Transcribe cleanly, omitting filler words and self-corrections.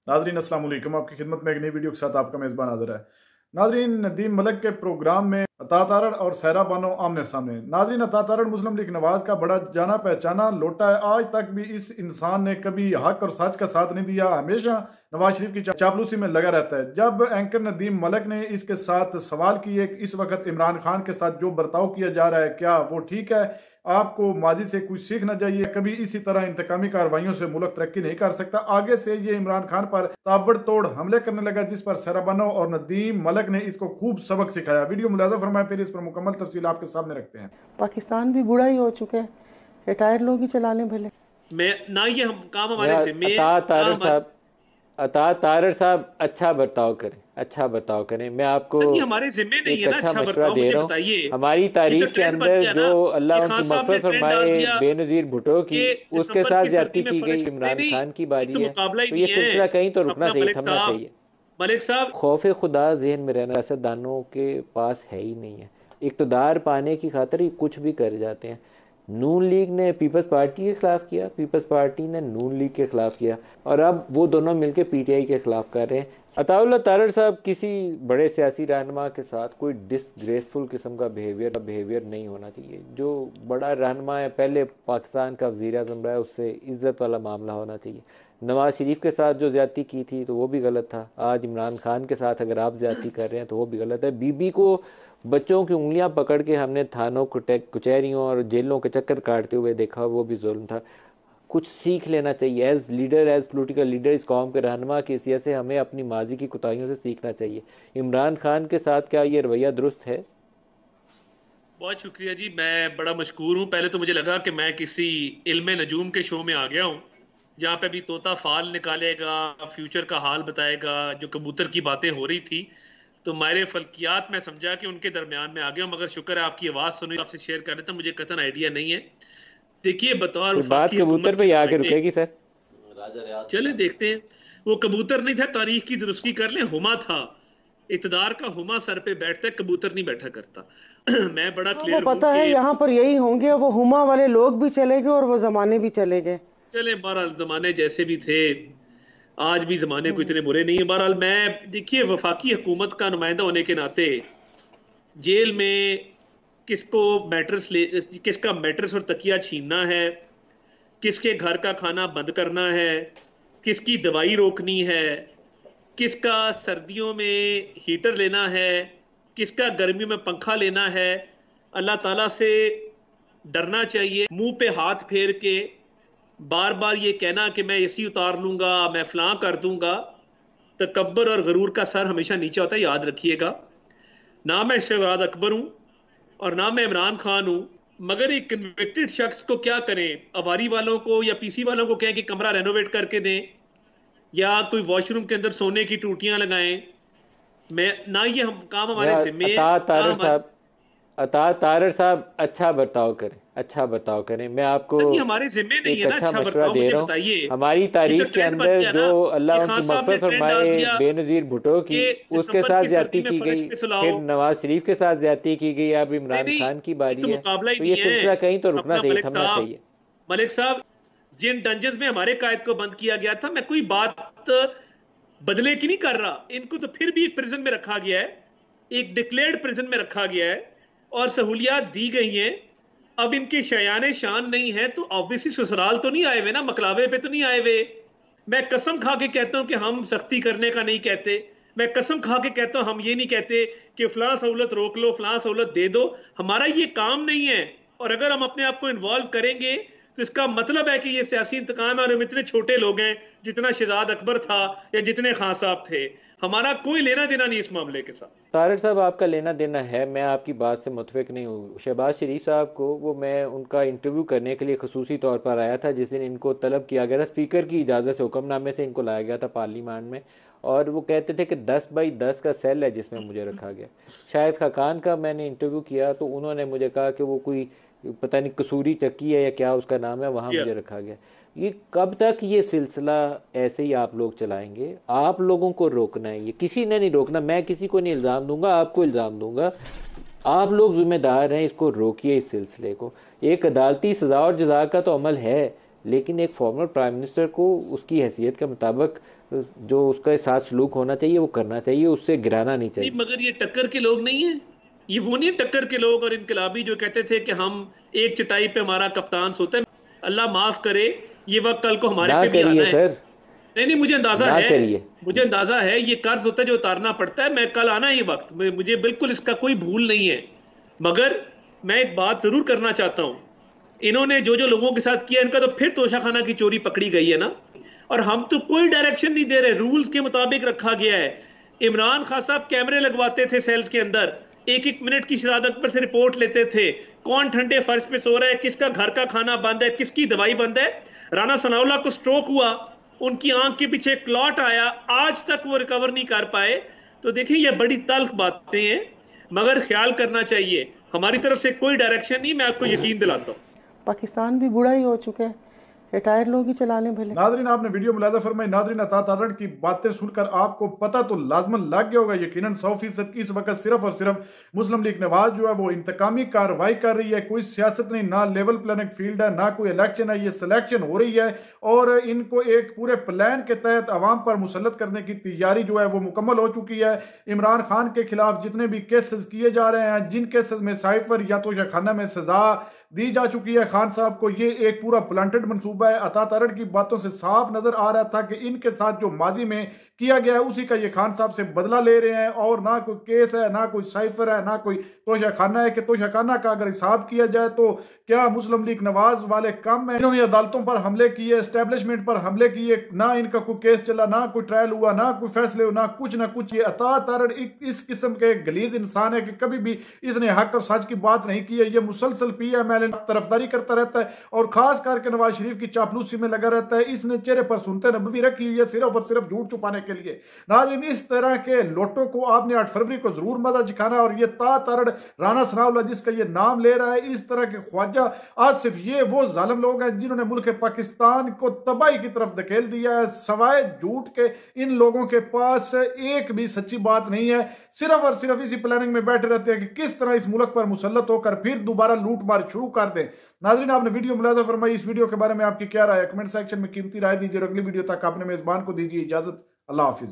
नाजरीन अस्सलाम वालेकुम, आपकी खिदमत में एक नई वीडियो के साथ आपका मेज़बान हाज़िर है। नाजरीन, नदीम मलिक के प्रोग्राम में अता तारड़ और सहरा बानो आमने सामने। नाजरीन, अता तारड़ मुस्लिम लीग नवाज का बड़ा जाना पहचाना लोटा है। आज तक भी इस इंसान ने कभी हक और सच का साथ नहीं दिया, हमेशा नवाज शरीफ की चापलूसी में लगा रहता है। जब एंकर नदीम मलिक ने इसके साथ सवाल किए कि इस वक्त इमरान खान के साथ जो बर्ताव किया जा रहा है क्या वो ठीक है, आपको माजी से कुछ सीखना चाहिए, कभी इसी तरह इंतकामी कार्रवाइयों से मुल्क तरक्की नहीं कर सकता। आगे से ये इमरान खान पर ताबड़तोड़ हमले करने लगा, जिस पर सहरा बानो और नदीम मलिक ने इसको खूब सबक सिखाया। वीडियो मुलाजा फरमाए, फिर इस पर मुकम्मल तफसील आपके सामने रखते हैं। पाकिस्तान भी बूढ़ा ही हो चुका है, रिटायर लोग ही चला लें भले। मैं ना ये हम काम हमारे जिम्मे अता तारड़ साहब अच्छा बर्ताव करें, अच्छा बर्ताव करें। मैं आपको सर ये हमारे जिम्मे नहीं एक है ना अच्छा अच्छा मशवरा बर्ताव, दे मुझे रहा हूँ। बताइए। हमारी ये तारीख तो के ट्रेंड बन अंदर गया जो ना, अल्लाह ये उनकी खान साहब ने मग़फ़िरत ट्रेंड डाल फरमाए दिया बेनज़ीर भुट्टो की, कि उसके दिसंबर साथ की सर्दी ज्यादती में की गई। फरिश्ते इमरान नहीं, खान की ये बारी तो है, मुकाबला ही तो नहीं ये सिलसिला कहीं तो है रुकना अपना चाहिए, मलिक थमना साहब। चाहिए। मलिक साहब खौफ खुदा जहन में रहना सियासतदानों के पास है ही नहीं है। इक़्तिदार पाने की खातिर ही कुछ भी कर जाते हैं। नून लीग ने पीपल्स पार्टी के ख़िलाफ़ किया, पीपल्स पार्टी ने नून लीग के ख़िलाफ़ किया, और अब वो दोनों मिलकर पीटीआई के ख़िलाफ़ कर रहे हैं। अताउल्लाह तारड़ साहब किसी बड़े सियासी रहनुमा के साथ कोई डिसग्रेसफुल किस्म का बिहेवियर नहीं होना चाहिए। जो बड़ा रहनुमा है, पहले पाकिस्तान का वज़ीर आज़म रहा है, उससे इज़्ज़त वाला मामला होना चाहिए। नवाज शरीफ के साथ जो ज़्यादती की थी तो वो भी गलत था। आज इमरान खान के साथ अगर आप ज़्यादती कर रहे हैं तो वो भी गलत है। बीबी को बच्चों की उंगलियां पकड़ के हमने थानों कचहरियों और जेलों के चक्कर काटते हुए देखा, वो भी जुल्म था। कुछ सीख लेना चाहिए। As leader, as political leader, इस कौम के रहनुमा की हैसियत से हमें अपनी माजी की कोताहियों से सीखना चाहिए। इमरान खान के साथ क्या ये रवैया दुरुस्त है? बहुत शुक्रिया जी, मैं बड़ा मशकूर हूँ। पहले तो मुझे लगा कि मैं किसी इल्म नजूम के शो में आ गया हूँ, जहाँ पे भी तोता फाल निकालेगा, फ्यूचर का हाल बताएगा, जो कबूतर की बातें हो रही थी। तो मायरे फल्कियात में समझा कि उनके दरमियान में आ गया हूँ, मगर शुक्र है आपकी आवाज़ सुनी, आपसे शेयर कर रहे थे। मुझे कतन आइडिया नहीं है। देखिए, बतौर फिर बात वफाकी कबूतर हुकूमत पे के ही आके नुमाइंदे, रुकेगी सर। चले देखते हैं। वो कबूतर नहीं था, तारीख की दुरुस्ती कर ले, हुमा था। इक़्तिदार का हुमा सर पे बैठता है, कबूतर नहीं बैठा करता। मैं बड़ा वो क्लियर हूँ पता है कि यहाँ पर यही होंगे, वो हुमा वाले लोग भी चले गए और वो जमाने भी चले गए। चले बहरहाल जमाने जैसे भी थे, आज भी जमाने को इतने बुरे नहीं है। बहरहाल मैं, देखिए, वफाकी हुकूमत का नुमाइंदा होने के नाते जेल में किसको किसका मैट्रेस और तकिया छीनना है, किसके घर का खाना बंद करना है, किसकी दवाई रोकनी है, किसका सर्दियों में हीटर लेना है, किसका गर्मियों में पंखा लेना है, अल्लाह ताला से डरना चाहिए। मुंह पे हाथ फेर के बार बार ये कहना कि मैं एसी उतार लूंगा, मैं फलां कर दूंगा, तकब्बर और गरूर का सर हमेशा नीचे होता है, याद रखिएगा। ना मैं शहजाद अकबर हूं और ना मैं इमरान खान हूं, मगर एक कन्विक्टेड शख्स को क्या करें? अवारी वालों को या पीसी वालों को कहें कि कमरा रेनोवेट करके दें, या कोई वॉशरूम के अंदर सोने की टूटियां लगाएं। मैं ना ये हम काम हमारे जिम्मे है, ना हमारे। अता तारड़ साहब अच्छा बर्ताव करें, अच्छा बर्ताव करें। मैं आपको सर ये हमारे जिम्मे नहीं है एक ना अच्छा अच्छा मशवरा बर्ताव, दे मुझे रहा हूँ। बताइए। हमारी ये तो तारीख के ट्रेंड बन अंदर गया जो ना, ये अल्लाह खान उनकी साहब ने मग़फ़िरत ट्रेंड डाल फरमाए दिया बेनज़ीर भुट्टो की, कि उसके दिसंबर साथ की सर्दी ज़्यादती में की गई। फरिश्ते सुलाओ। फिर नवाज शरीफ के साथ ज़्यादती की गई। अब नहीं इमरान नहीं, खान की ये बारी तो है, मुकाबला ही तो नहीं ये है सिलसिला कहीं तो रुकना अपना। चाहिए, मलिक थमना साहब, चाहिए। मलिक साहब, जिन डंजन्स में हमारे कायद को बंद किया गया था, मैं कोई बात बदले की नहीं कर रहा। इनको तो फिर भी एक प्रिजन में रखा गया है, एक डिक्लेयर्ड प्रिजन में रखा गया है, और सहूलियात दी गई हैं। अब इनके शयाने शान नहीं है तो ऑब्वियसली ससुराल तो नहीं आए हुए ना, मकलावे पे तो नहीं आए हुए। मैं कसम खा के कहता हूं कि हम सख्ती करने का नहीं कहते। मैं कसम खा के कहता हूं, हम ये नहीं कहते कि फलां सहूलत रोक लो, फलां सहूलत दे दो। हमारा ये काम नहीं है। और अगर हम अपने आप को इन्वॉल्व करेंगे तो इसका मतलब है कि ये सियासी इंतकाम है, और हम इतने छोटे लोग हैं जितना शहजाद अकबर था या जितने खान साहब थे। हमारा कोई लेना देना नहीं इस मामले के साथ। तारड़ साहब आपका लेना देना है, मैं आपकी बात से मुतफिक नहीं हूँ। शहबाज शरीफ साहब को, वो मैं उनका इंटरव्यू करने के लिए खसूसी तौर पर आया था जिस दिन इनको तलब किया गया था। स्पीकर की इजाज़त से, हुक्मनामे से इनको लाया गया था पार्लियामान में, और वो कहते थे कि 10x10 का सेल है जिसमें मुझे रखा गया। शाहिद खाकान का मैंने इंटरव्यू किया तो उन्होंने मुझे कहा कि वो कोई पता नहीं कसूरी चक्की है या क्या उसका नाम है, वहाँ जी मुझे रखा गया। ये कब तक ये सिलसिला ऐसे ही आप लोग चलाएंगे? आप लोगों को रोकना है, ये किसी ने नहीं रोकना। मैं किसी को नहीं इल्ज़ाम दूंगा, आपको इल्ज़ाम दूंगा। आप लोग जिम्मेदार हैं, इसको रोकिए, इस सिलसिले को। एक अदालती सज़ा और जज़ा का तो अमल है, लेकिन एक फॉर्मर प्राइम मिनिस्टर को उसकी हैसियत के मुताबिक जो उसका साथ सलूक होना चाहिए वो करना चाहिए, उससे गिराना नहीं चाहिए। मगर ये टक्कर के लोग नहीं है, ये वो नहीं टक्कर के लोग और इनकलाबी जो कहते थे कि हम एक चटाई पे हमारा कप्तान सोता है। अल्लाह माफ करे, ये वक्त कल को हमारे पे भी आना है सर। नहीं, मुझे अंदाजा है ये कर्ज होता है जो उतारना पड़ता है। मैं कल आना ही वक्त, मुझे बिल्कुल इसका कोई भूल नहीं है। मगर मैं एक बात जरूर करना चाहता हूं, इन्होंने जो जो लोगों के साथ किया, इनका तो फिर तोशाखाना की चोरी पकड़ी गई है ना। और हम तो कोई डायरेक्शन नहीं दे रहे, रूल्स के मुताबिक रखा गया है। इमरान खान साहब कैमरे लगवाते थे सेल्स के अंदर, एक एक मिनट की शहादत पर से रिपोर्ट लेते थे, कौन ठंडे फर्श पे सो रहा है, किसका घर का खाना बंद है, किसकी दवाई बंद है। राना सनाउल्लाह को स्ट्रोक हुआ, उनकी आंख के पीछे क्लॉट आया, आज तक वो रिकवर नहीं कर पाए। तो देखिए ये बड़ी तल्ख बातें हैं, मगर ख्याल करना चाहिए, हमारी तरफ से कोई डायरेक्शन नहीं, मैं आपको यकीन दिलाता हूँ। पाकिस्तान भी बुरा ही हो चुका है, रिटायर्ड लोग ही चला लें भले। नादरीन आपने वीडियो मुलाजा फरमाई। नादरीन अता तारण की बातें सुनकर आपको पता तो लाजमन लग गया होगा यकीनन 100% की इस वक्त सिर्फ और सिर्फ मुस्लिम लीग नवाज जो है वो इंतकामी कार्रवाई कर रही है। कोई सियासत नहीं, ना लेवल प्लानिंग फील्ड है, ना कोई इलेक्शन है, ये सिलेक्शन हो रही है और इनको एक पूरे प्लान के तहत अवाम पर मुसल्लत करने की तैयारी जो है वो मुकम्मल हो चुकी है। इमरान खान के खिलाफ जितने भी केसेस किए जा रहे हैं, जिन केसेस में साइफर या तो खाना में सजा दी जा चुकी है खान साहब को, ये एक पूरा प्लांटेड मंसूबा है। अता तारण की बातों से साफ नजर आ रहा था कि इनके साथ जो माजी में किया गया है उसी का ये खान साहब से बदला ले रहे हैं। और ना कोई केस है, ना कोई साइफर है, ना कोई तोशाखाना है कि तोशाखाना का अगर हिसाब किया जाए तो क्या मुस्लिम लीग नवाज वाले कम है। इन्होंने अदालतों पर हमले किए, एस्टेब्लिशमेंट पर हमले किए, ना इनका कोई केस चला, ना कोई ट्रायल हुआ, ना कोई फैसले हुए, ना कुछ ना कुछ। ये अता तारण इस किस्म के गलीज इंसान है कि कभी भी इसने हक और सच की बात नहीं की है। ये मुसलसल PML तरफदारी करता रहता है और खास करके नवाज शरीफ की चापलूसी में लगा रहता है। इसने चेहरे पर सुनते नबवी रखी हुई है सिर्फ और सिर्फ झूठ छुपाने के लिए। नाज़रीन इस तरह के लोटों को आपने 8 फरवरी को जरूर मजा दिखाना। और ये ता तारण राना सनाउल्लाह जिसका ये नाम ले रहा है, इस तरह के ख्वाजा आसिफ, ये वो जालिम लोग हैं जिन्होंने मुल्क पाकिस्तान को तबाही की तरफ धकेल दिया है। सवाए झूठ के इन लोगों के पास एक भी सच्ची बात नहीं है, सिर्फ और सिर्फ इसी प्लानिंग में बैठे रहते हैं कि किस तरह इस मुल्क पर मुसल्लत होकर फिर दोबारा लूट मार शुरू कर दें। नाज़रीन आपने वीडियो मुलाजा फरमाई, इस वीडियो के बारे में आपकी क्या राय है? कमेंट सेक्शन में कीमती राय दीजिए और अगली वीडियो तक आपने मेजबान को दीजिए इजाजत। अल्लाह हाफिज।